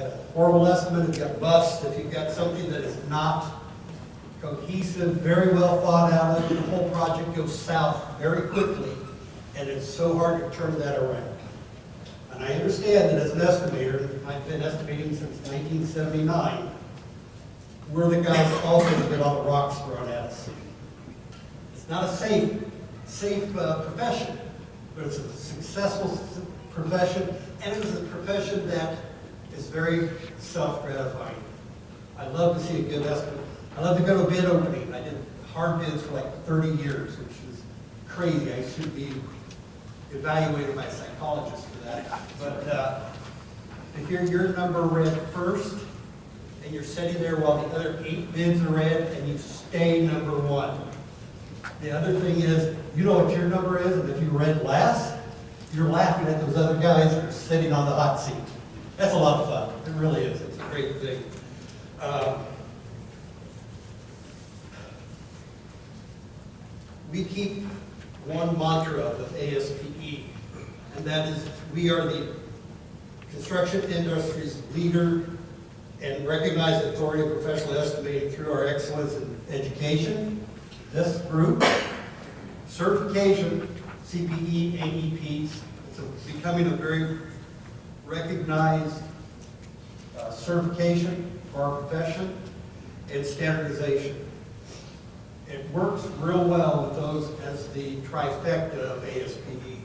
got a horrible estimate, if you've got bust, if you've got something that is not cohesive, very well thought out, the whole project goes south very quickly, and it's so hard to turn that around. And I understand that as an estimator, I've been estimating since 1979, we're the guys that also get all the rocks thrown at us. It's not a safe profession, but it's a successful profession, and it is a profession that is very self-gratifying. I love to see a good estimate. I love to go to a bid opening. I did hard bids for like 30 years, which is crazy. I should be evaluated by a psychologist for that. But to hear your number read first, and you're sitting there while the other 8 bids are read, and you stay number 1. The other thing is, you know what your number is, and if you read last, you're laughing at those other guys that are sitting on the hot seat. That's a lot of fun. It really is. It's a great thing. We keep one mantra with ASPE, and that is we are the construction industry's leader and recognized authority of professional estimating through our excellence in education. This group, certification, CPE, AEPs, it's becoming a very recognized certification for our profession, and standardization. It works real well with those as the trifecta of ASPE.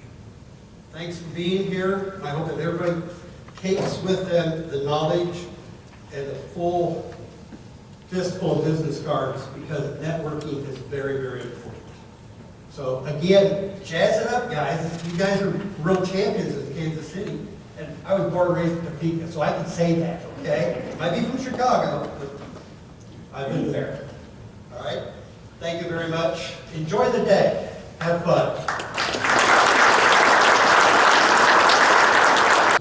Thanks for being here. I hope that everybody takes with them the knowledge and the full fiscal and business cards, because networking is very, very important. So again, jazz it up, guys. You guys are real champions in Kansas City. And I was born and raised in Topeka, so I can say that, okay? Might be from Chicago, but I've been there. All right? Thank you very much. Enjoy the day. Have fun.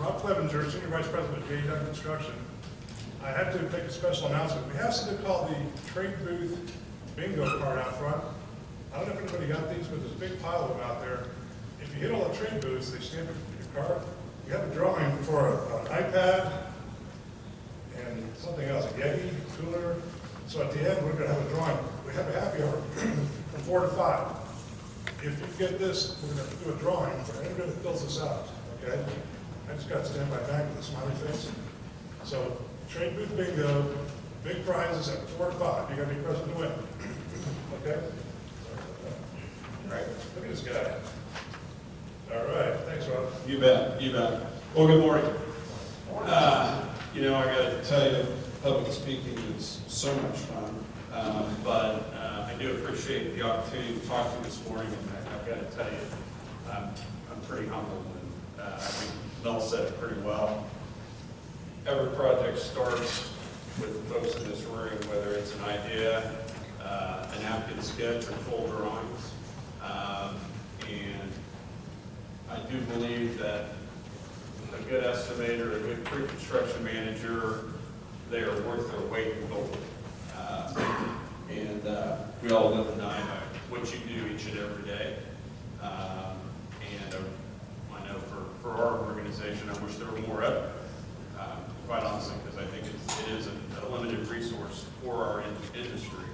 Rob Clevenger, Senior Vice President of J.E. Construction. I have to make a special announcement. We have something called the trade booth bingo card out front. I don't know if anybody got these, but there's a big pile of them out there. If you hit all the trade booths, they stamp your card. You have a drawing for an iPad and something else, a Yeti cooler. So at the end, we're going to have a drawing. We have a happy hour from 4 to 5. If you get this, we're going to do a drawing for anybody that fills this out. Okay? I just got to stand by back with a smiley face. So trade booth bingo, big prizes at 4 to 5. You got to be present to win. Okay? All right. Look at this guy. All right. Thanks, Rob. You bet. You bet. Well, good morning. You know, I got to tell you, public speaking is so much fun, but I do appreciate the opportunity to talk to you this morning, and I've got to tell you, I'm pretty humbled, and I think Mel said it pretty well. Every project starts with folks in this room, whether it's an idea, a napkin sketch, or full drawings, and I do believe that a good estimator, a good pre-construction manager, they are worth their weight in gold. And we all live and die by what you do each and every day. And I know for our organization, I wish there were more of it, quite honestly, because I think it is a limited resource for our industry.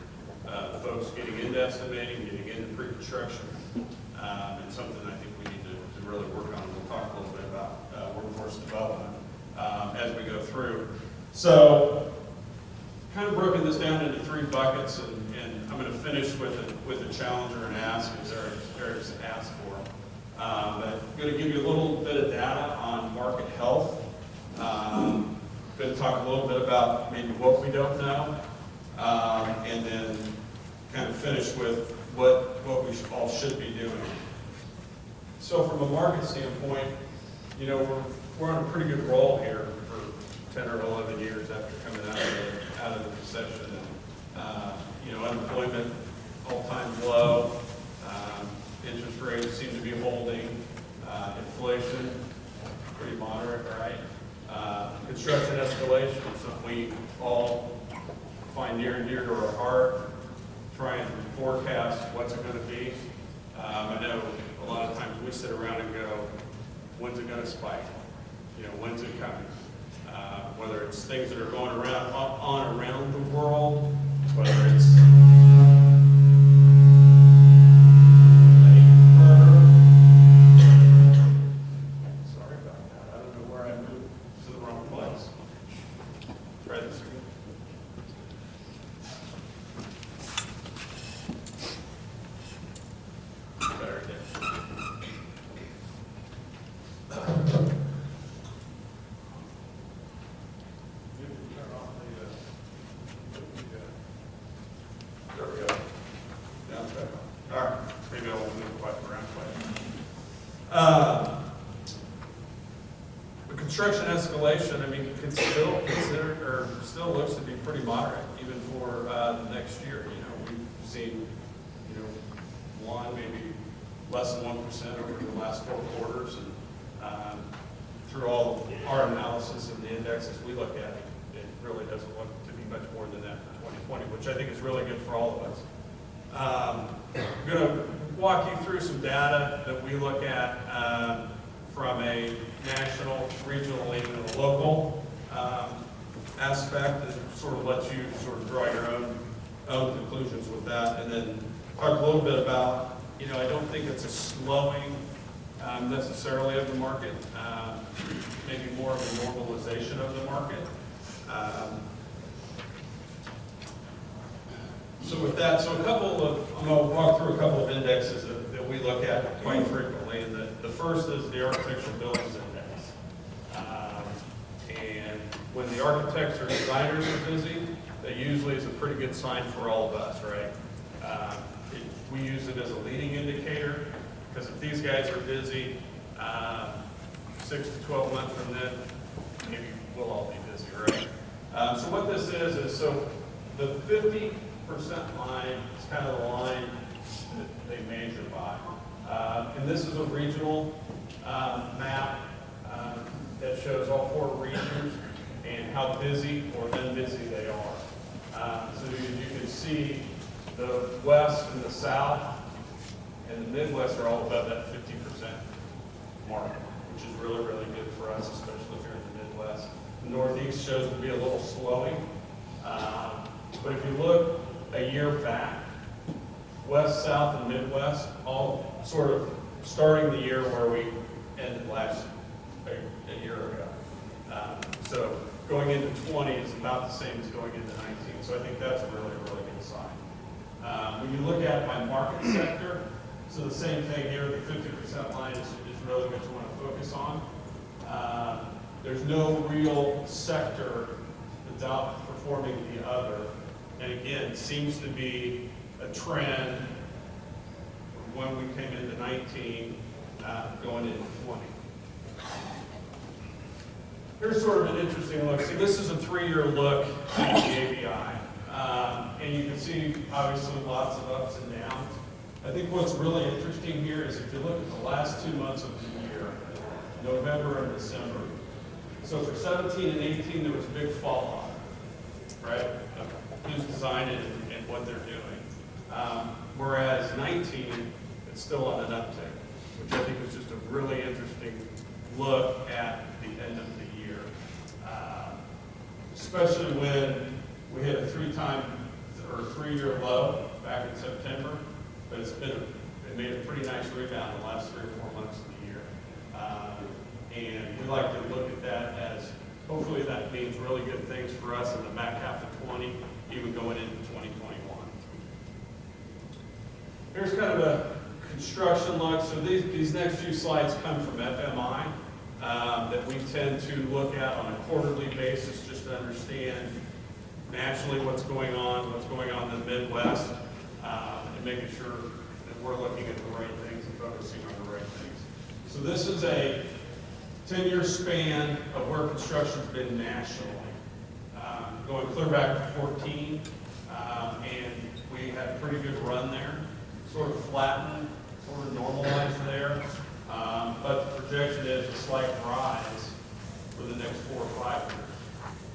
The folks getting into estimating, getting into pre-construction, and something I think we need to really work on. We'll talk a little bit about workforce development as we go through. So, kind of broken this down into 3 buckets, and I'm going to finish with a challenger and ask, as Eric's asked for. But I'm going to give you a little bit of data on market health. Going to talk a little bit about maybe what we don't know, and then kind of finish with what we all should be doing. So from a market standpoint, you know, we're on a pretty good roll here for 10 or 11 years after coming out of the recession. And, you know, unemployment all-time low, interest rates seem to be holding, inflation pretty moderate, right? Construction escalation, something we all find near and dear to our heart, try and forecast what's it going to be. I know a lot of times we sit around and go, when's it going to spike? You know, when's it coming? Whether whether it's things that are going on around the world, whether it's sorry about that. I don't know where I moved to the wrong place. Try this again. Better again. There we go. Now it's back on. All right, maybe I'll move quite around quite. The construction escalation, I mean, can still consider, or still looks to be pretty moderate, even for the next year. You know, we've seen, you know, one, maybe less than 1% over the last 4 quarters, and through all of our analysis of the indexes we look at, it really doesn't look to be much more than that for 2020, which I think is really good for all of us. I'm going to walk you through some data that we look at from a national, regional, and even a local aspect, and sort of let you sort of draw your own conclusions with that, and then talk a little bit about, you know, I don't think it's a slowing necessarily of the market, maybe more of a normalization of the market. So with that, I'm going to walk through a couple of indexes that we look at quite frequently, and the first is the Architectural Buildings Index. And when the architects or designers are busy, that usually is a pretty good sign for all of us, right? We use it as a leading indicator, because if these guys are busy, 6 to 12 months from then, maybe we'll all be busy, right? So what this is so the 50% line is kind of the line that they measure by. And this is a regional map that shows all 4 regions and how busy or unbusy they are. So you can see the West and the South and the Midwest are all above that 50% mark, which is really, really good for us, especially if you're in the Midwest. The Northeast shows to be a little slowing. But if you look a year back, West, South, and Midwest, all sort of starting the year where we ended last a year ago. So going into 20 is about the same as going into 19. So I think that's a really, really good sign. When you look at my market sector, so the same thing here, the 50% line is really what you want to focus on. There's no real sector that's outperforming the other. And again, seems to be a trend from when we came into 19, going into 20. Here's sort of an interesting look. See, this is a 3-year look at the ABI. And you can see, obviously, lots of ups and downs. I think what's really interesting here is if you look at the last 2 months of the year, November and December. So for 17 and 18, there was a big fall off, right? Who's designing and what they're doing. Whereas 19, it's still on an uptick, which I think is just a really interesting look at the end of the year. Especially when we hit a 3-year low back in September, but it made a pretty nice rebound the last 3 or 4 months of the year. And we like to look at that as, hopefully that means really good things for us in the back half of 20, even going into 2021. Here's kind of a construction look. So these next few slides come from FMI that we tend to look at on a quarterly basis just to understand nationally what's going on in the Midwest, and making sure that we're looking at the right things and focusing on the right things. So this is a 10-year span of where construction's been nationally, going clear back to 14, and we had a pretty good run there, sort of flattened, sort of normalized there, but the projection is a slight rise for the next 4 or 5 years,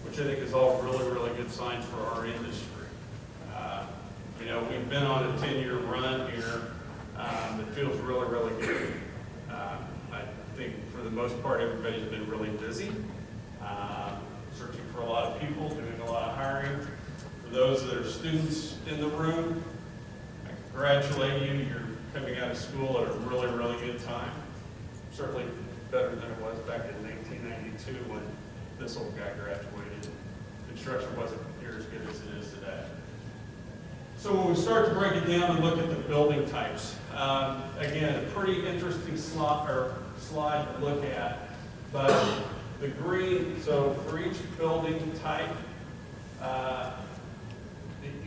which I think is all really, really good signs for our industry. You know, we've been on a 10-year run here that feels really, really good. I think for the most part, everybody's been really busy, searching for a of people, doing a lot of hiring. For those that are students in the room, I congratulate you. You're coming out of school at a really, really good time. Certainly better than it was back in 1992 when this old guy graduated. Construction wasn't near as good as it is today. So when we start to break it down and look at the building types, again, a pretty interesting slide to look at. But the green, so for each building type, the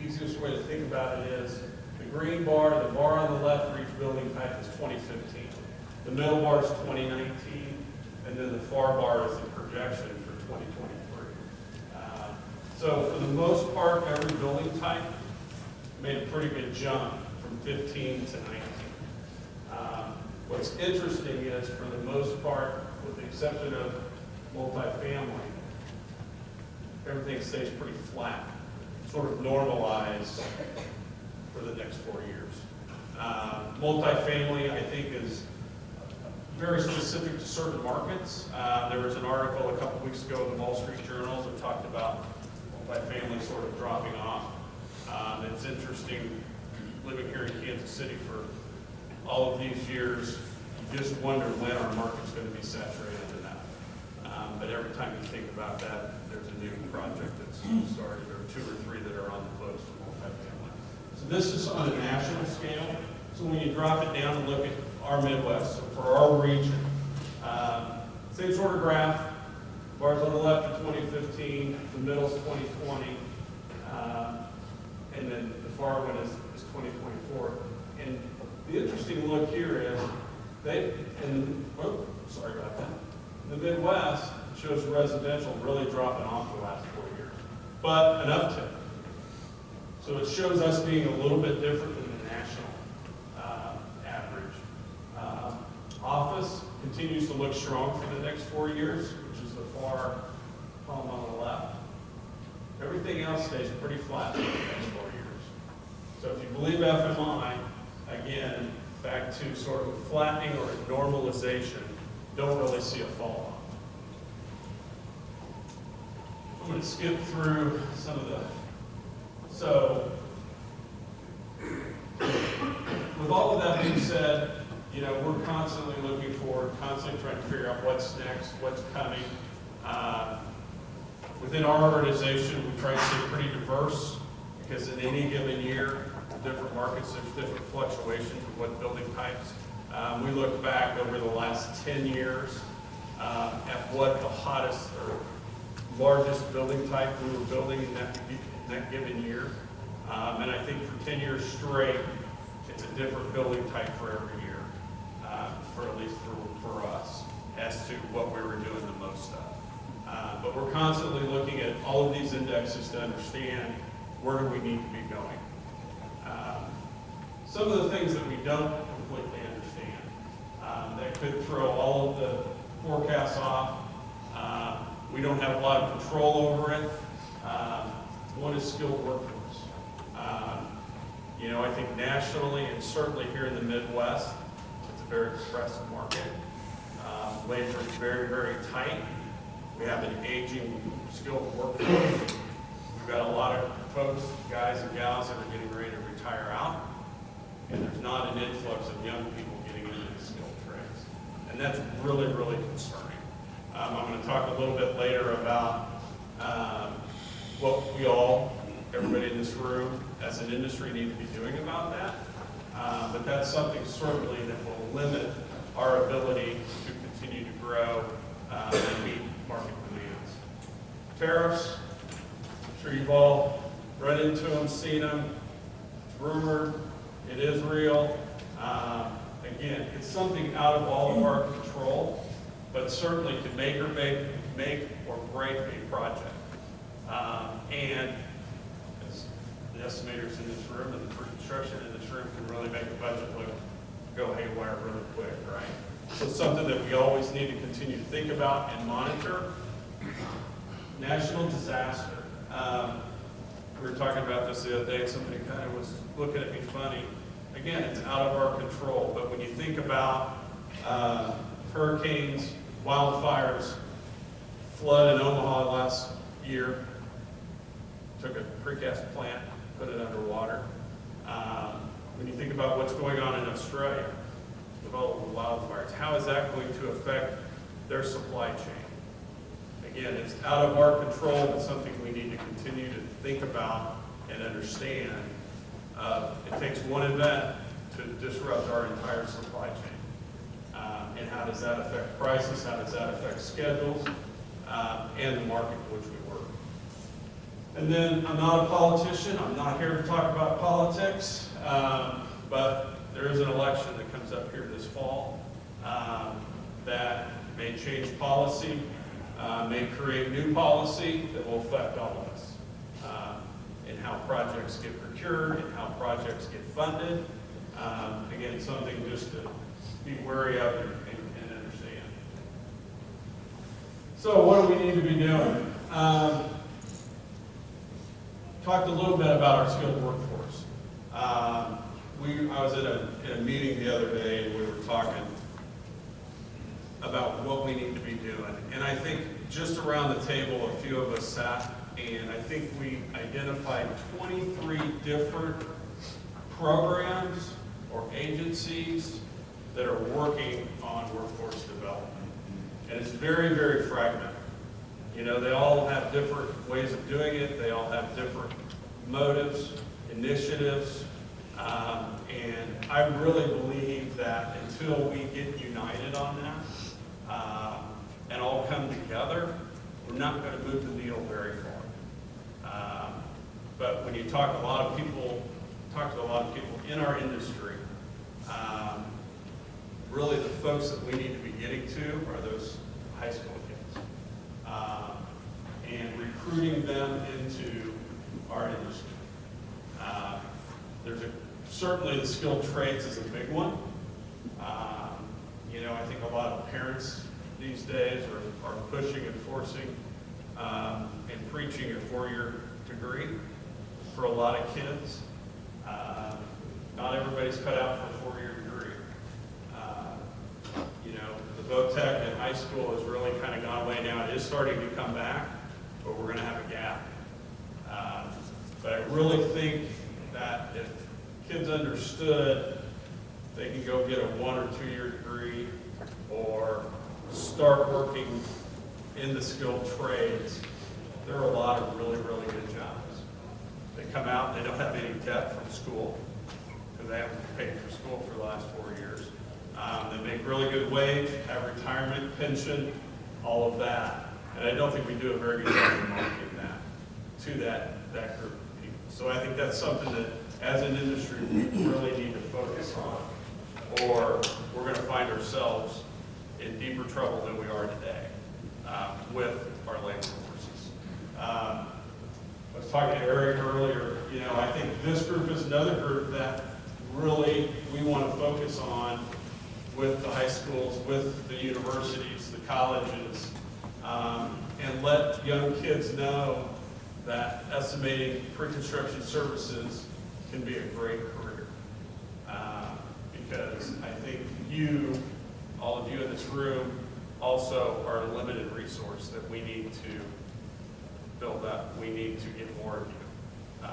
easiest way to think about it is the green bar, the bar on the left for each building type is 2015. The middle bar is 2019, and then the far bar is the projection for 2023. So for the most part, every building type made a pretty good jump from 15 to 19. What's interesting is, for the most part, with the exception of multifamily, everything stays pretty flat, sort of normalized for the next 4 years. Multifamily, I think, is very specific to certain markets. There was an article a couple weeks ago in the Wall Street Journal that talked about multifamily sort of dropping off. It's interesting, living here in Kansas City for all of these years, you just wonder when our market's going to be saturated enough. But every time you think about that, there's a new project that's started, or 2 or 3 that are on the books for multifamily. So this is on a national scale. So when you drop it down and look at our Midwest, so for our region, same sort of graph. Bars on the left are 2015, the middle's 2020, and then the far one is 2024. And the interesting look here is sorry about that. The Midwest shows residential really dropping off the last 4 years, but an uptick. So it shows us being a little bit different than the national average. Office continues to look strong for the next 4 years, which is the far column on the left. Everything else stays pretty flat for the next 4 years. So if you believe FMI, again, back to sort of flattening or normalization, don't really see a fall off. I'm going to skip through some of the, so with all of that being said, you know, we're constantly looking forward, constantly trying to figure out what's next, what's coming. Within our organization, we try to stay pretty diverse, because in any given year, different markets, there's different fluctuations with what building types. We look back over the last 10 years at what the hottest or largest building type we were building in that given year. And I think for 10 years straight, it's a different building type for every year, for at least for us, as to what we were doing the most of. But we're constantly looking at all of these indexes to understand where do we need to be going. Some of the things that we don't completely understand that could throw all of the forecasts off. We don't have a lot of control over it. One is skilled workforce. You know, I think nationally and certainly here in the Midwest, it's a very compressed market. Labor is very, very tight. We have an aging skilled workforce. We've got a lot of folks, guys and gals that are getting ready to retire out. And there's not an influx of young people getting into the skilled trades. And that's really, really concerning. I'm going to talk a little bit later about what we all, everybody in this room, as an industry need to be doing about that. But that's something certainly that will limit our ability to continue to grow and meet market demands. Tariffs, I'm sure you've all run into them, seen them. It's rumored. It is real. Again, it's something out of all of our control, but certainly can make or break a project. And as the estimators in this room and the pre-construction in this room can really make a budget go haywire really quick, right? So it's something that we always need to continue to think about and monitor. National disaster. We were talking about this the other day, and somebody kind of was looking at me funny. Again, it's out of our control, but when you think about hurricanes, wildfires, flood in Omaha last year, took a precast plant, put it underwater. When you think about what's going on in Australia, with all the wildfires, how is that going to affect their supply chain? Again, it's out of our control, but something we need to continue to think about and understand. It takes one event to disrupt our entire supply chain. And how does that affect prices? How does that affect schedules? And the market in which we work. And then I'm not a politician. I'm not here to talk about politics. But there is an election that comes up here this fall that may change policy, may create new policy that will affect all of us in how projects get procured and how projects get funded. Again, something just to be wary of and understand. So what do we need to be doing? Talked a little bit about our skilled workforce. I was in a meeting the other day, and we were talking about what we need to be doing. And I think just around the table, a few of us sat, and I think we identified 23 different programs or agencies that are working on workforce development. And it's very, very fragmented. You know, they all have different ways of doing it. They all have different motives, initiatives. And I really believe that until we get united on that and all come together, we're not going to move the needle very far. But when you talk to a lot of people in our industry, really the folks that we need to be getting to are those high school kids. And recruiting them into our industry. Certainly the skilled trades is a big one. You know, I think a lot of parents these days are pushing and forcing and preaching a four-year degree for a lot of kids. Not everybody's cut out for a four-year degree. You know, the VOTEC in high school has really kind of gone away now. It is starting to come back, but we're going to have a gap. But I really think that if kids understood they can go get a 1 or 2 year degree or start working in the skilled trades, there are a lot of really, really good jobs. They come out and they don't have any debt from school because they haven't paid for school for the last 4 years. They make really good wage, have retirement, pension, all of that. And I don't think we do a very good job of marketing that to that group of people. So I think that's something that as an industry we really need to focus on, or we're going to find ourselves in deeper trouble than we are today with our labor forces. I was talking to Eric earlier. You know, I think this group is another group that really we want to focus on with the high schools, with the universities, the colleges, and let young kids know that estimating pre-construction services can be a great career. Because I think all of you in this room, also are a limited resource that we need to build up. We need to get more of you.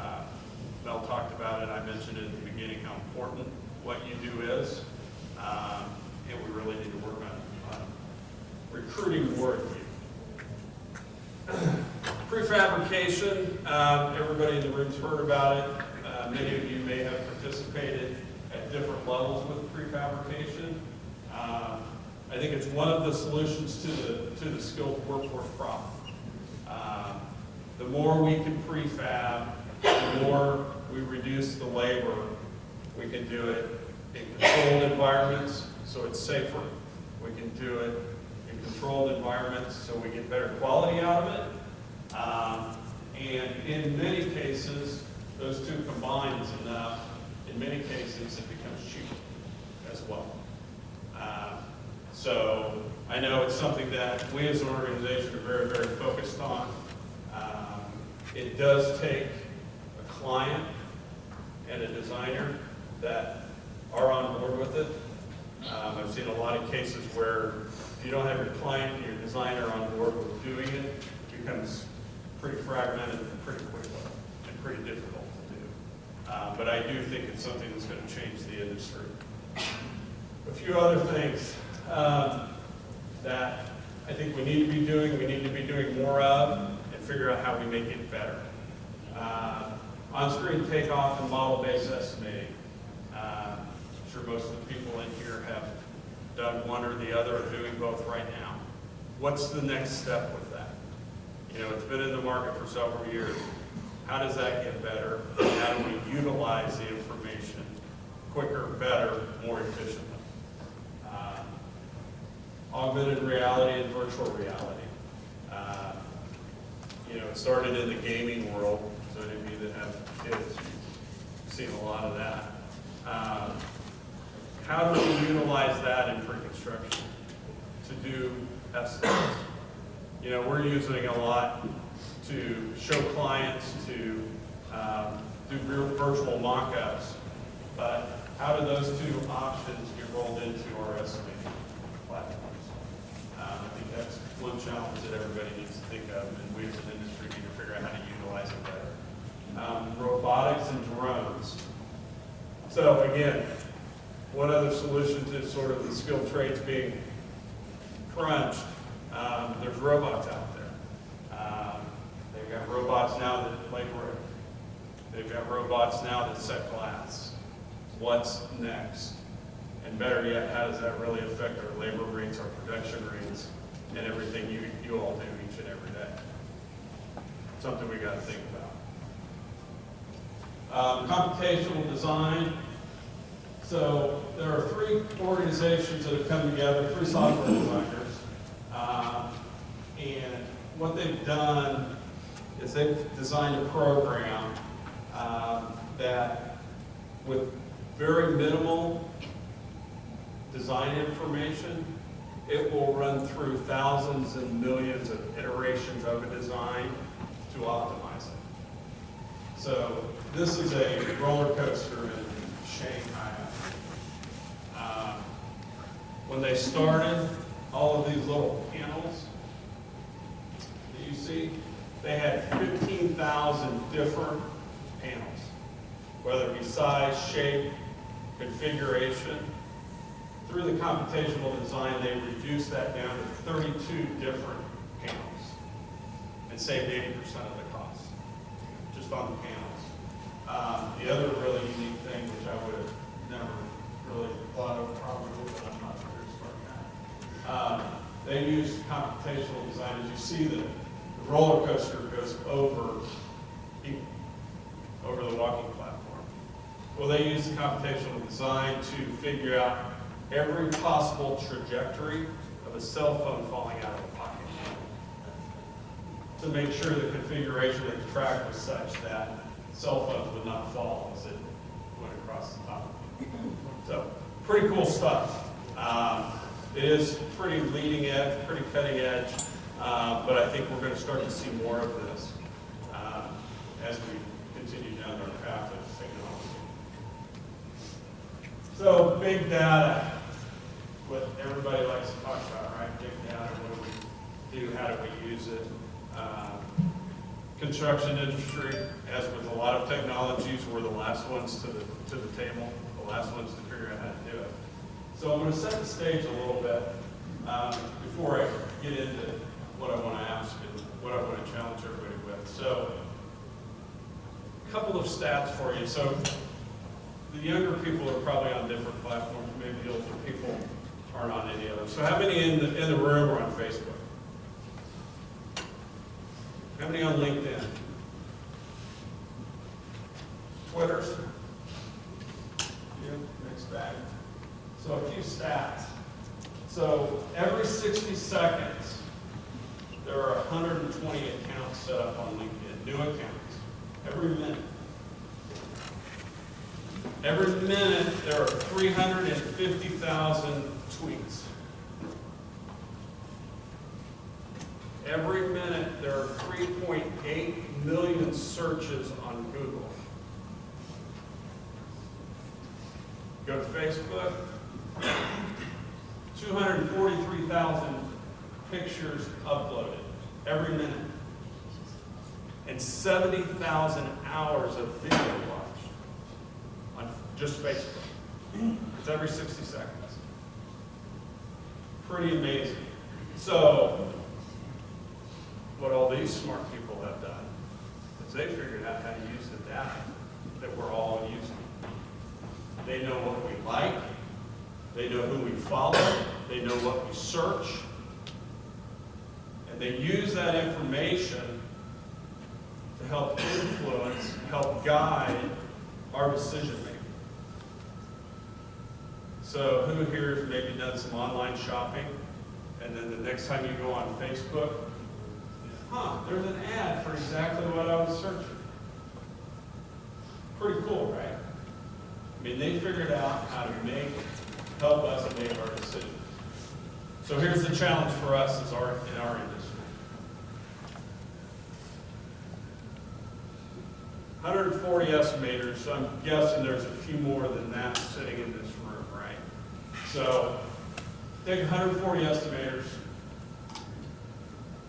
Mel talked about it. I mentioned it at the beginning how important what you do is. And we really need to work on recruiting more of you. Prefabrication, everybody in the room's heard about it. Many of you may have participated at different levels with prefabrication. I think it's one of the solutions to the skilled workforce problem. The more we can prefab, the more we reduce the labor. We can do it in controlled environments, so it's safer. We can do it in controlled environments, so we get better quality out of it. And in many cases, those two combined is enough. In many cases, it becomes cheaper as well. So I know it's something that we as an organization are very, very focused on. It does take a client and a designer that are on board with it. I've seen a lot of cases where if you don't have your client and your designer on board with doing it, it becomes pretty fragmented pretty quickly. pretty difficult to do. But I do think it's something that's going to change the industry. A few other things that I think we need to be doing more of, and figure out how we make it better. On-screen takeoff and model-based estimating. I'm sure most of the people in here have done one or the other, or doing both right now. What's the next step with that? You know, it's been in the market for several years. How does that get better? How do we utilize the information quicker, better, more efficiently? Augmented reality and virtual reality. You know, it started in the gaming world, so any of you that have kids, you've seen a lot of that. How do we utilize that in pre-construction to do estimates? You know, we're using it a lot to show clients, to do virtual mock-ups, but how do those two options get rolled into our estimating platforms? I think that's one challenge that everybody needs to think of, and we as an industry need to figure out how to utilize it better. Robotics and drones. So again, one other solution to sort of the skilled trades being crunched, there's robots out there. They've got robots now that lay brick. They've got robots now that set glass. What's next? And better yet, how does that really affect our labor rates, our production rates, and everything you all do each and every day? Something we got to think about. Computational design. So there are three organizations that have come together, three software designers, and what they've done is they've designed a program that, with very minimal design information, it will run through thousands and millions of iterations of a design to optimize it. So this is a roller coaster in Shanghai. When they started, all of these little panels that you see, they had 15,000 different panels, whether it be size, shape, configuration. Through the computational design, they reduced that down to 32 different panels and saved 80% of the cost, just on the panels. The other really unique thing, which I would have never really thought of probably, but I'm not sure it's working out. They used computational design. As you see, the roller coaster goes over the walking platform. Well, they used computational design to figure out every possible trajectory of a cell phone falling out of a pocket, to make sure the configuration of the track was such that cell phones would not fall as it went across the top. So, pretty cool stuff. It is pretty leading edge, pretty cutting edge, but I think we're going to start to see more of this as we continue down our path of technology. So, big data, what everybody likes to talk about, right? Big data, what do we do, how do we use it? Construction industry, as with a lot of technologies, we're the last ones to the table, the last ones to figure out how to do it. So I'm going to set the stage a little bit before I get into what I want to ask and what I want to challenge everybody with. So, a couple of stats for you. So, the younger people are probably on different platforms. Maybe the older people aren't on any of them. So, how many in the room are on Facebook? How many on LinkedIn? Twitters? Yeah, mixed bag. So a few stats. So every 60 seconds, there are 120 accounts set up on LinkedIn, new accounts, every minute. Every minute, there are 350,000 tweets. Every minute, there are 3.8 million searches on Google. Go to Facebook, 243,000 pictures uploaded every minute. and 70,000 hours of video watched on just Facebook. It's every 60 seconds. Pretty amazing. So, what all these smart people have done is they figured out how to use the data that we're all using. They know what we like, they know who we follow, they know what we search, and they use that information to help influence, help guide our decision making. So who here has maybe done some online shopping, and then the next time you go on Facebook, there's an ad for exactly what I was searching. Pretty cool, right? I mean, they figured out how to help us make our decisions. So here's the challenge for us in our industry. 140 estimators, so I'm guessing there's a few more than that sitting in this room, right? So take 140 estimators.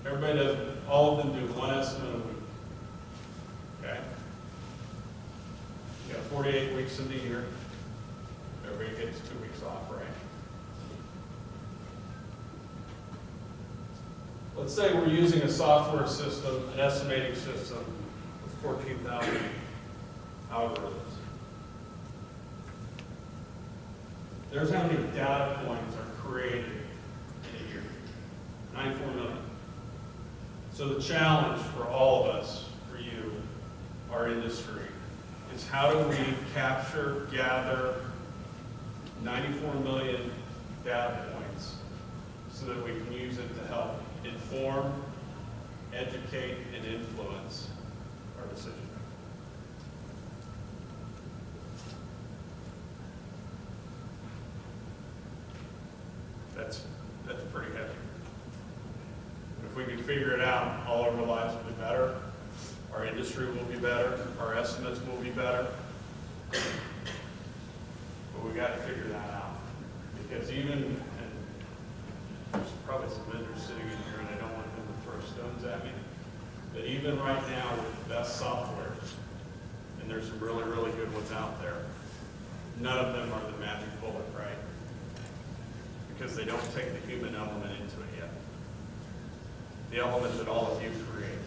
Everybody does, all of them do one estimate a week. Okay? You got 48 weeks in the year. Everybody gets 2 weeks off, right? Let's say we're using a software system, an estimating system with 14,000 algorithms. There's how many data points are created in a year. 94 million. So the challenge for all of us, for you, our industry, is how do we capture, gather 94 million data points so that we can use it to help inform, educate, and influence our decision making. That's pretty heavy. If we can figure it out, all of our lives will be better, our industry will be better, our estimates will be better. But we got to figure that out. Because even, and there's probably some vendors sitting in here and I don't want them to throw stones at me, but even right now with the best software, and there's some really, really good ones out there, none of them are the magic bullet, right? Because they don't take the human element into it yet. The element that all of you create.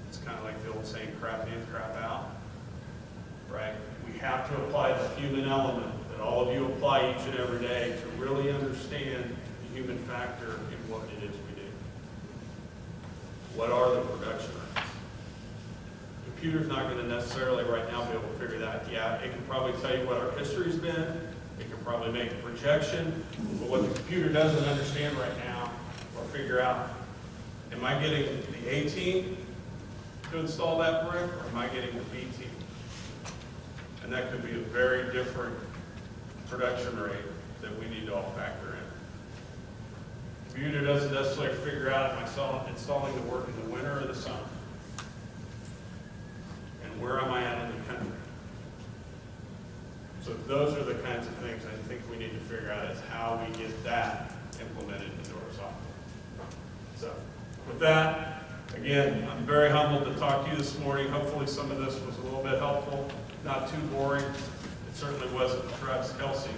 It's kind of like the old saying, crap in, crap out, right? We have to apply the human element that all of you apply each and every day to really understand the human factor in what it is we do. What are the production rates? Computer's not going to necessarily right now be able to figure that. Yeah, it can probably tell you what our history's been. It can probably make a projection. But what the computer doesn't understand right now or figure out, am I getting the A team to install that brick, or am I getting the B team? And that could be a very different production rate that we need to all factor in. The computer doesn't necessarily figure out, am I installing the work in the winter or the summer? And where am I at in the country? So those are the kinds of things I think we need to figure out is how we get that implemented into our software. So with that, again, I'm very humbled to talk to you this morning. Hopefully some of this was a little bit helpful, not too boring. It certainly wasn't Travis Kelsey,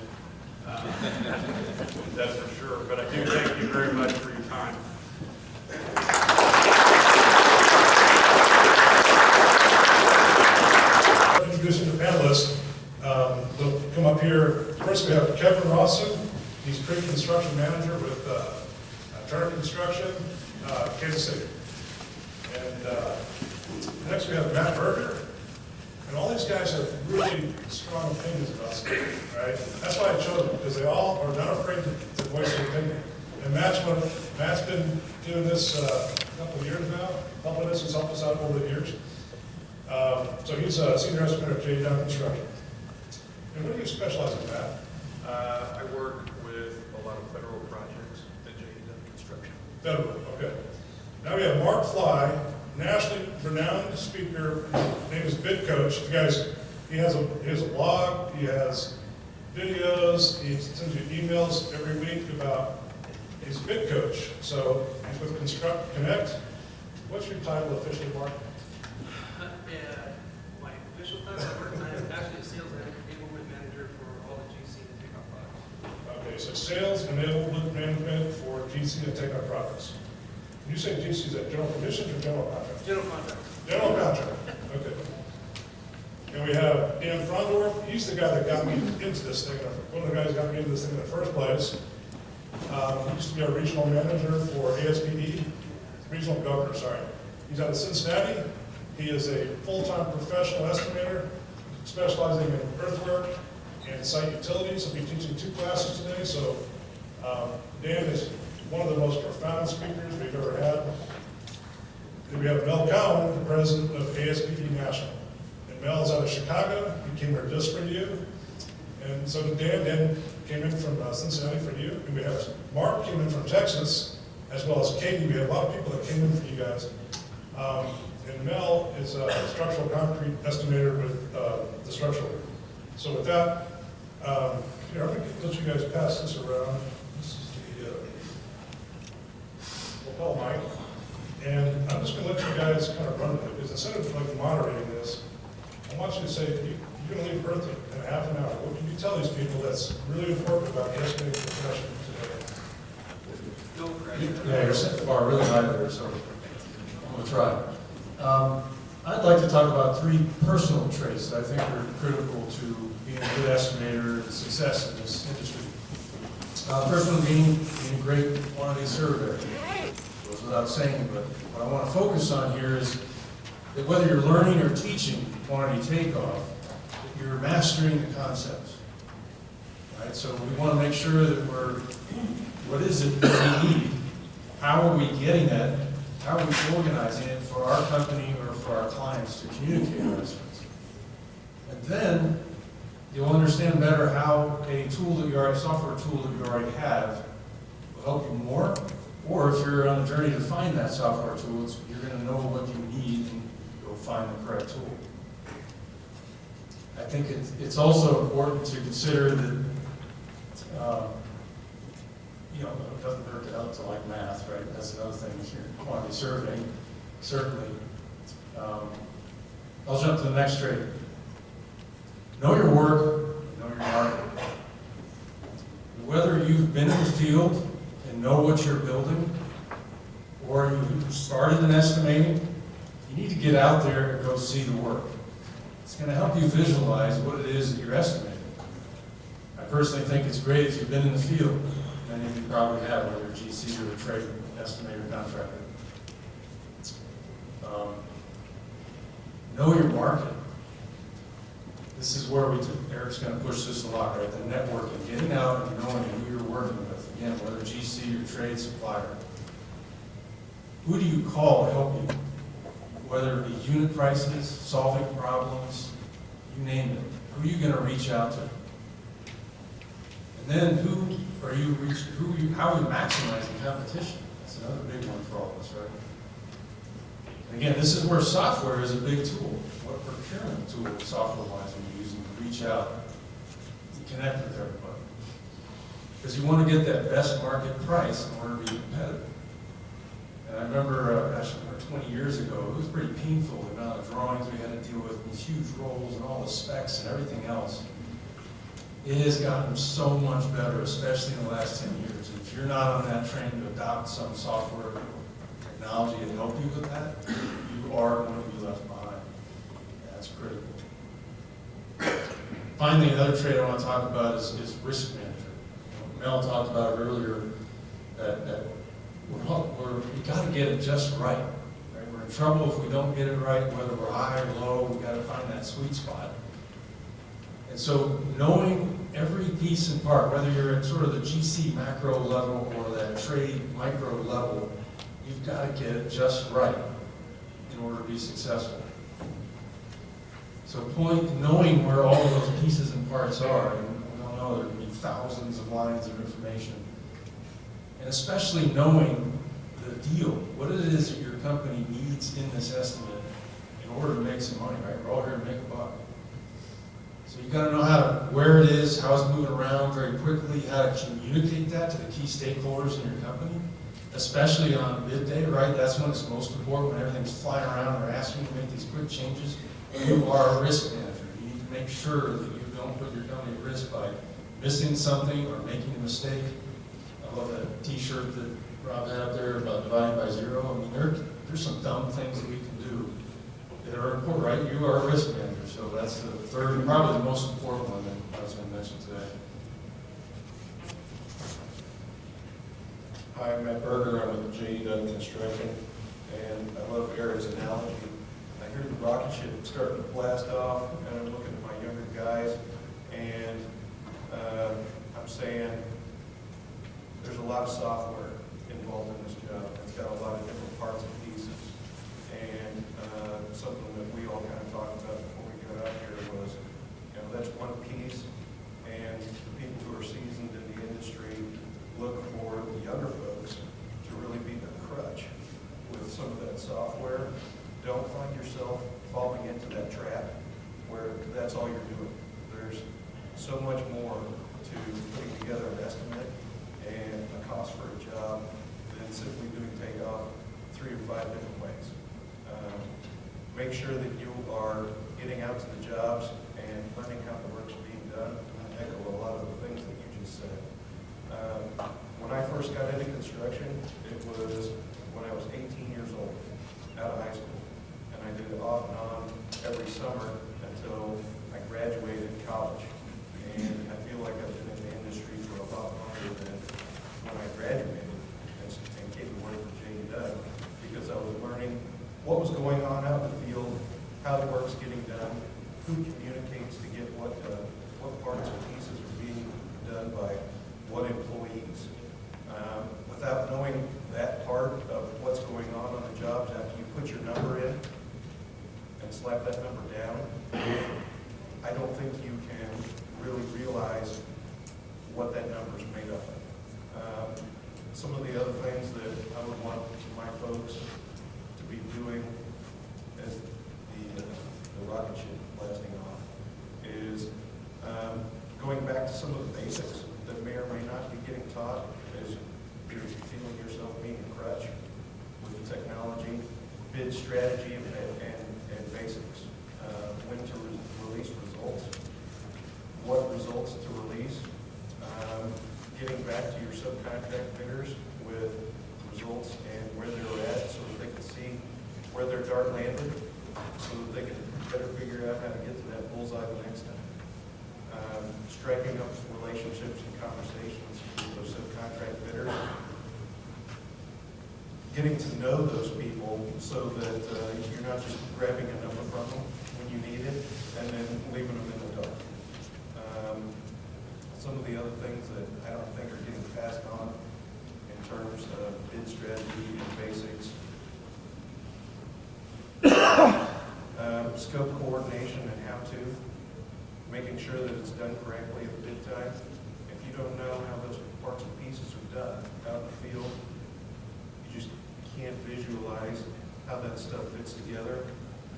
that's for sure. But I do thank you very much for your time. Introducing the panelists. They'll come up here. First we have Kevin Rawson. He's pre-construction manager with Turner Construction, Kansas City. And next we have Matt Berger. And all these guys have really strong opinions about safety, right? That's why I chose them, because they all are not afraid to voice their opinion. And Matt's been doing this a couple of years now. Helping us, he's helped us out over the years. So he's a senior estimator at J.D. Construction. And what do you specialize in, Matt? I work with a lot of federal projects at J.D. Construction. Federal, okay. Now we have Mark Fly, nationally renowned speaker. His name is Bid Coach. You guys, he has a blog, he has videos, he sends you emails every week about his Bid Coach. So he's with Construct Connect. What's your title officially, Mark? My official title, I'm actually a sales enablement manager for all the GC and takeoff products. Okay, so sales enablement management for GC and takeout products. When you say GC, is that general commissions or general contracts? General contract. General contract, okay. And we have Dan Frondorf, he's the guy that got me into this thing, one of the guys that got me into this thing in the first place. He used to be our regional manager for ASPE, regional governor, sorry. He's out of Cincinnati. He is a full-time professional estimator, specializing in earthwork and site utilities. He'll be teaching 2 classes today, so Dan is one of the most profound speakers we've ever had. Then we have Mel Cowan, the president of ASPE National. And Mel is out of Chicago. He came here just for you. And so did Dan. Dan came in from Cincinnati for you. And we have Mark came in from Texas, as well as Katie. We have a lot of people that came in for you guys. And Mel is a structural concrete estimator with the structural group. So with that, here, I'm going to let you guys pass this around. This is the, we'll call Mike. And I'm just going to let you guys kind of run with it, because instead of like moderating this, I want you to say, you're going to leave Bertha in a half an hour. What can you tell these people that's really important about the estimating profession today? No pressure. Yeah, you're setting the bar really high there, so I'm going to try. I'd like to talk about 3 personal traits that I think are critical to being a good estimator and success in this industry. First one being a great quantity surveyor. Goes without saying, but what I want to focus on here is that whether you're learning or teaching quantity takeoff, that you're mastering the concepts. Right? So we want to make sure that what is it that we need? How are we getting that? How are we organizing it for our company or for our clients to communicate our estimates? And then you'll understand better how a tool that you already, software tool that you already have will help you more. Or if you're on a journey to find that software tool, you're going to know what you need and go find the correct tool. I think it's also important to consider that it doesn't hurt to like math, right? That's another thing here, quantity surveying, certainly. I'll jump to the next trait. Know your work, know your market. Whether you've been in the field and know what you're building, or you started in estimating, you need to get out there and go see the work. It's going to help you visualize what it is that you're estimating. I personally think it's great if you've been in the field. Many of you probably have, whether you're GC or a trade estimator contractor. Know your market. This is where Eric's going to push this a lot, right? The networking, getting out and knowing who you're working with. Again, whether GC or trade supplier. Who do you call to help you? Whether it be unit prices, solving problems, you name it. Who are you going to reach out to? And then how are you maximizing competition? That's another big one for all of us, right? And again, this is where software is a big tool. What procurement tool, software-wise, are you using to reach out and connect with everybody? Because you want to get that best market price in order to be competitive. And I remember, 20 years ago, it was pretty painful, the amount of drawings we had to deal with, these huge rolls and all the specs and everything else. It has gotten so much better, especially in the last 10 years. And if you're not on that train to adopt some software technology to help you with that, you are going to be left behind. That's critical. Finally, another trait I want to talk about is risk management. Mel talked about it earlier, that we got to get it just right. We're in trouble if we don't get it right, whether we're high or low. We've got to find that sweet spot. And so knowing every piece and part, whether you're at sort of the GC macro level or that trade micro level, you've got to get it just right in order to be successful. So knowing where all of those pieces and parts are, and we all know there can be thousands of lines of information, and especially knowing the deal, what it is that your company needs in this estimate in order to make some money, right? We're all here to make a buck. So you got to know where it is, how it's moving around very quickly, how to communicate that to the key stakeholders in your company, especially on bid day, right? That's when it's most important, when everything's flying around, they're asking you to make these quick changes. You are a risk manager. You need to make sure that you don't put your company at risk by missing something or making a mistake. I love that t-shirt that Rob had up there about dividing by zero. I mean, there's some dumb things that we can do that are important, right? You are a risk manager, so that's the third, probably the most important one that I was going to mention today. Hi, I'm Matt Berger. I'm with J.E. Dunn Construction, and I love Eric's analogy. I hear the rocket ship starting to blast off, and I'm looking at my younger guys, and I'm saying there's a lot of software involved in this job. It's got a lot of different parts and pieces, and something that we all kind of talked about before we got out here was, you know, that's one piece, and the people who are seasoned in the industry look for the younger folks to really be the crutch with some of that software. Don't find yourself falling into that trap where that's all you're doing. There's so much more to putting together an estimate and a cost for a job than simply doing takeoff 3 or 5 different ways. Make sure that you are getting out to the jobs and learning how the work's being done. I echo a lot of the things that you just said. When I first got into construction, it was when I was 18 years old, out of high school. And I did it off and on every summer until I graduated college. And I feel like I've been in the industry for a lot longer than when I graduated and came to work for J.E. Dunn, because I was learning what was going on out in the field, how the work's getting done, who communicates to get what parts and pieces are being done by what employees. Without knowing that part of what's going on the jobs after you put your number in and slap that number down, I don't think you can really realize what that number is made up of. Some of the other things that I would want my folks to be doing as the rocket ship blasting off is going back to some of the basics that may or may not be getting taught as you're feeling yourself being a crutch with the technology, bid strategy and basics. When to release results, what results to release, getting back to your subcontract bidders with results and where they're at so that they can see where their dart landed so that they can better figure out how to get to that bullseye the next time. Striking up relationships and conversations with those subcontract bidders, getting to know those people so that you're not just grabbing a number from them when you need it and then leaving them in the dark. Some of the other things that I don't think are getting passed on in terms of bid strategy and basics. Scope coordination and how to, making sure that it's done correctly at bid time. If you don't know how those parts and pieces are done out in the field, you just can't visualize how that stuff fits together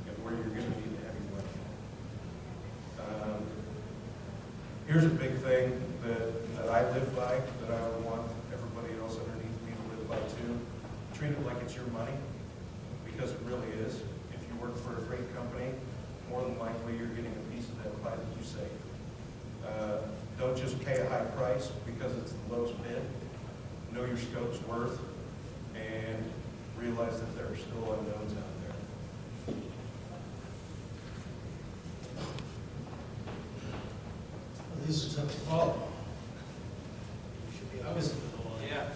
and where you're going to need the heavy lifting. Here's a big thing that I live by, that I would want everybody else underneath me to live by too. Treat it like it's your money, because it really is. If you work for a great company, more than likely you're getting a piece of that pie that you save. Don't just pay a high price because it's the lowest bid. Know your scope's worth and realize that there are still unknowns out there. These are tough to follow. Should be obvious. Yeah.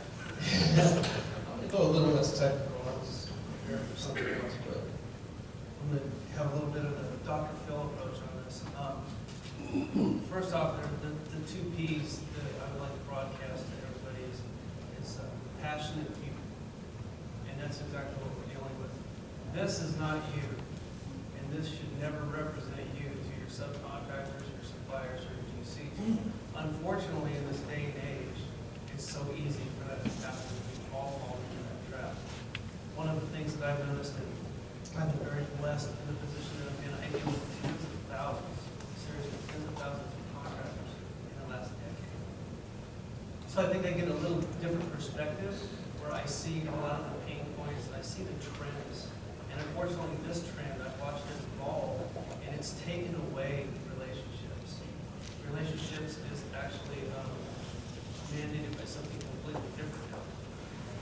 I'm going to go a little less technical. I was preparing for something else, but I'm going to have a little bit of the Dr. Phil approach on this. First off, the 2 P's that I would like to broadcast to everybody is passionate people. And that's exactly what we're dealing with. This is not you, and this should never represent you to your subcontractors, your suppliers, or your GCs. Unfortunately, in this day and age, it's so easy for that to happen. We all fall into that trap. One of the things that I've noticed, and I've been very blessed in the position that I'm in, I deal with tens of thousands, seriously, tens of thousands of contractors in the last decade. So I think I get a little different perspective where I see a lot of the pain points, I see the trends. And unfortunately, this trend, I've watched it evolve, and it's taken away relationships. Relationships is actually mandated by something completely different.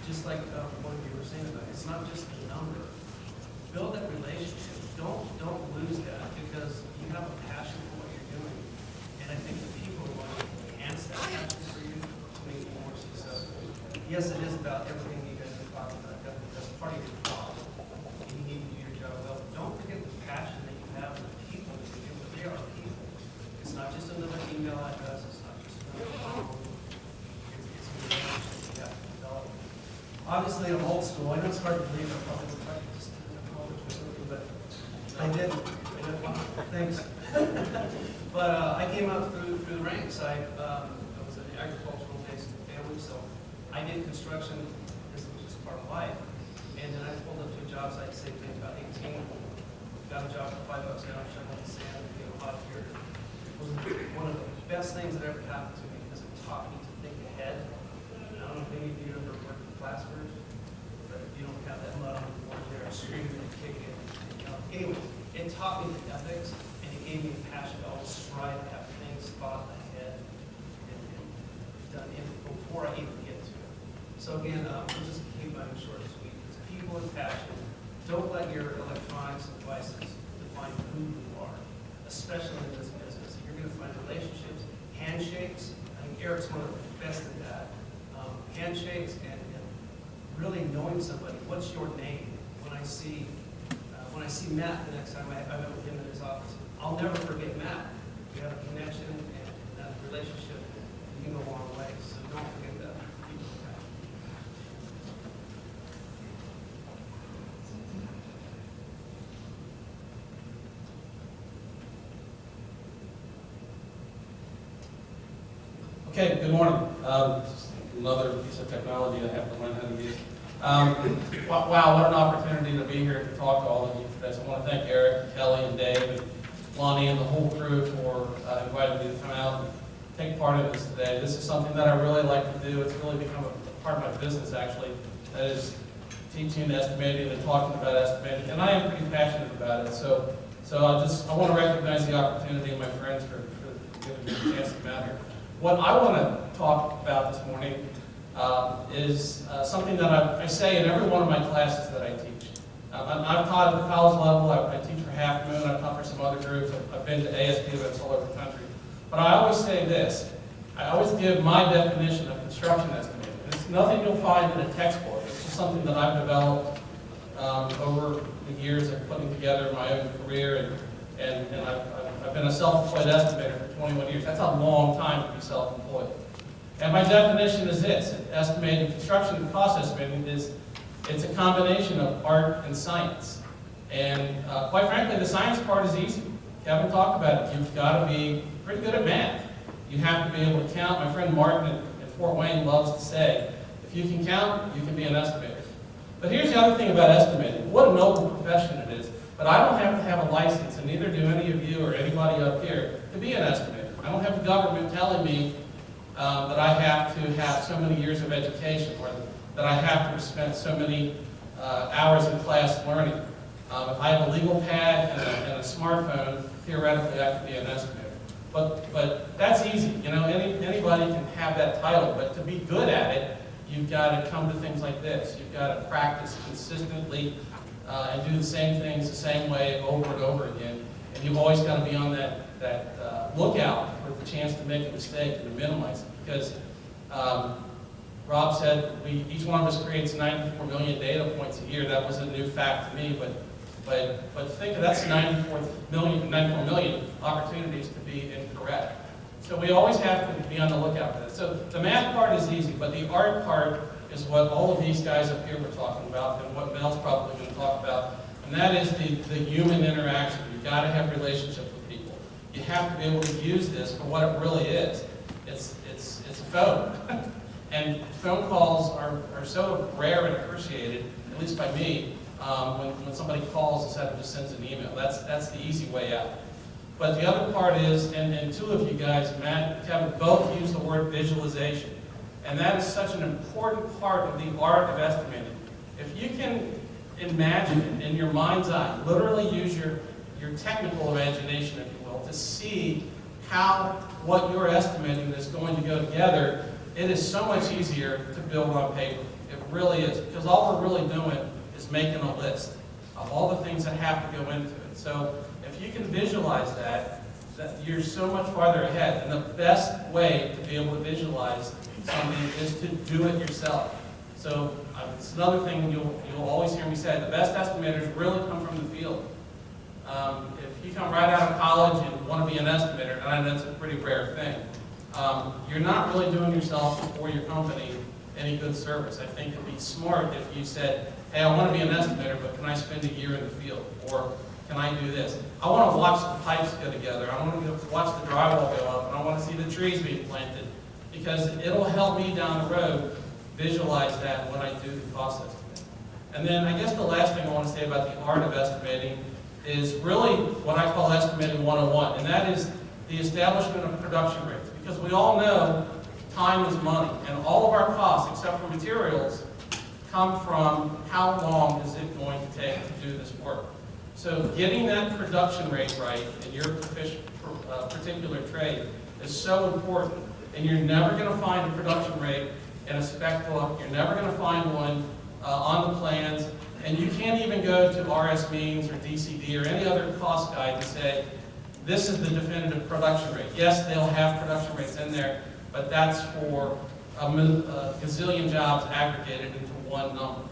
Just like one of you were saying about it, it's not just the number. Build that relationship. Don't lose that, because you have a passion for what you're doing. And I think the people want to enhance that passion for you to make you more successful. Yes, it is about everything you guys are talking about. That's part of your job. You need to do your job well. Don't forget the passion that you have for the people that you give. They are people. It's not just another email address. It's not just another phone. It's a relationship you have to develop. Obviously, I'm old school. I know it's hard to believe. I probably would like to just college or something, but I did. Thanks. But I came up through the ranks. I was an agricultural-based family, so I did construction. This was just part of life. And then I pulled up to a job site, saved me about 18. Got a job for $5 an hour, shoveling sand, hot here. It was one of the best things that ever happened to me, because it taught me to think ahead. I don't know if any of you ever worked with plasters, but if you don't have that mud on the floor there, screaming and kicking. Anyways, it taught me the ethics, and it gave me a passion to always strive to have things thought ahead and done before I even get to it. So again, we'll just keep mine short and sweet. It's people and passion. Don't let your electronics and devices define who you are, especially in this business. You're going to find relationships, handshakes. I think Eric's one of the best at that. Handshakes and really knowing somebody. What's your name? When I see Matt the next time I met with him in his office, I'll never forget Matt. We have a connection and that relationship. You can go a long way. So don't forget that. People and passion. Okay, good morning. Another piece of technology I have to learn how to use. Wow, what an opportunity to be here to talk to all of you today. So I want to thank Eric, Kelly, and Dave, and Lonnie, and the whole crew for inviting me to come out and take part in this today. This is something that I really like to do. It's really become a part of my business, actually. That is teaching estimating and talking about estimating, and I am pretty passionate about it. So I want to recognize the opportunity and my friends for giving me a chance to come out here. What I want to talk about this morning is something that I say in every one of my classes that I teach. I've taught at the college level. I teach for Half Moon. I've taught for some other groups. I've been to ASPE events all over the country. But I always say this. I always give my definition of construction estimating. It's nothing you'll find in a textbook. It's just something that I've developed over the years of putting together my own career, and I've been a self-employed estimator for 21 years. That's a long time to be self-employed. And my definition is this: estimating, construction and cost estimating it's a combination of art and science. And quite frankly, the science part is easy. Kevin talked about it. You've got to be pretty good at math. You have to be able to count. My friend Martin in Fort Wayne loves to say, if you can count, you can be an estimator. But here's the other thing about estimating. What a noble profession it is. But I don't have to have a license, and neither do any of you or anybody up here, to be an estimator. I don't have the government telling me that I have to have so many years of education, or that I have to have spent so many hours in class learning. If I have a legal pad and a smartphone, theoretically I could be an estimator. But that's easy. You know, anybody can have that title, but to be good at it, you've got to come to things like this. You've got to practice consistently and do the same things the same way over and over again. And you've always got to be on that lookout for the chance to make a mistake and to minimize it. Because Rob said each one of us creates 94 million data points a year. That was a new fact to me, but think of that's 94 million opportunities to be incorrect. So we always have to be on the lookout for that. So the math part is easy, but the art part is what all of these guys up here were talking about, and what Mel's probably going to talk about, and that is the human interaction. You've got to have relationships with people. You have to be able to use this for what it really is. It's a phone. And phone calls are so rare and appreciated, at least by me, when somebody calls instead of just sends an email. That's the easy way out. But the other part is, and two of you guys, Matt and Kevin, both use the word visualization. And that is such an important part of the art of estimating. If you can imagine it in your mind's eye, literally use your technical imagination, if you will, to see how what you're estimating is going to go together, it is so much easier to build on paper. It really is, because all we're really doing is making a list of all the things that have to go into it. So if you can visualize that you're so much farther ahead. And the best way to be able to visualize something is to do it yourself. So it's another thing you'll always hear me say, the best estimators really come from the field. If you come right out of college and want to be an estimator, and I know that's a pretty rare thing, you're not really doing yourself or your company any good service. I think it'd be smart if you said, hey, I want to be an estimator, but can I spend a year in the field? Or can I do this? I want to watch the pipes go together. I want to watch the drywall go up, and I want to see the trees being planted, because it'll help me down the road visualize that when I do the cost estimate. And then I guess the last thing I want to say about the art of estimating is really what I call estimating 101, and that is the establishment of production rates. Because we all know time is money, and all of our costs, except for materials, come from how long is it going to take to do this work. So getting that production rate right in your particular trade is so important, and you're never going to find a production rate in a spec book. You're never going to find one on the plans, and you can't even go to RS Means or DCD or any other cost guide and say, this is the definitive production rate. Yes, they'll have production rates in there, but that's for a gazillion jobs aggregated into one number.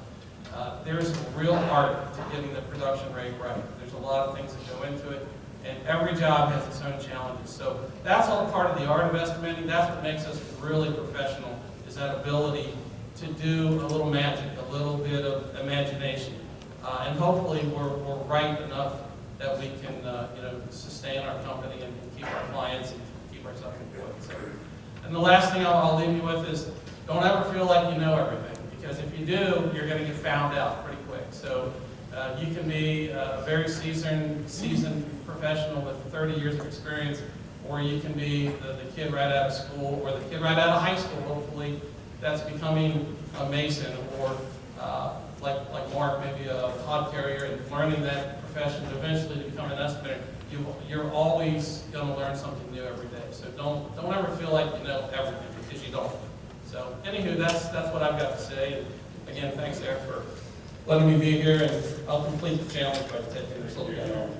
There's a real art to getting the production rate right. There's a lot of things that go into it, and every job has its own challenges. So that's all part of the art of estimating. That's what makes us really professional, is that ability to do a little magic, a little bit of imagination. And hopefully we're right enough that we can sustain our company and keep our clients and keep ourselves employed. So, and the last thing I'll leave you with is, don't ever feel like you know everything, because if you do, you're going to get found out pretty quick. So you can be a very seasoned professional with 30 years of experience, or you can be the kid right out of school, or the kid right out of high school, hopefully, that's becoming a mason, or like Mark, maybe a pod carrier, and learning that profession to eventually become an estimator. You're always going to learn something new every day. So don't ever feel like you know everything, because you don't. So anywho, that's what I've got to say. And again, thanks, Eric, for letting me be here, and I'll complete the challenge by taking this little guy on.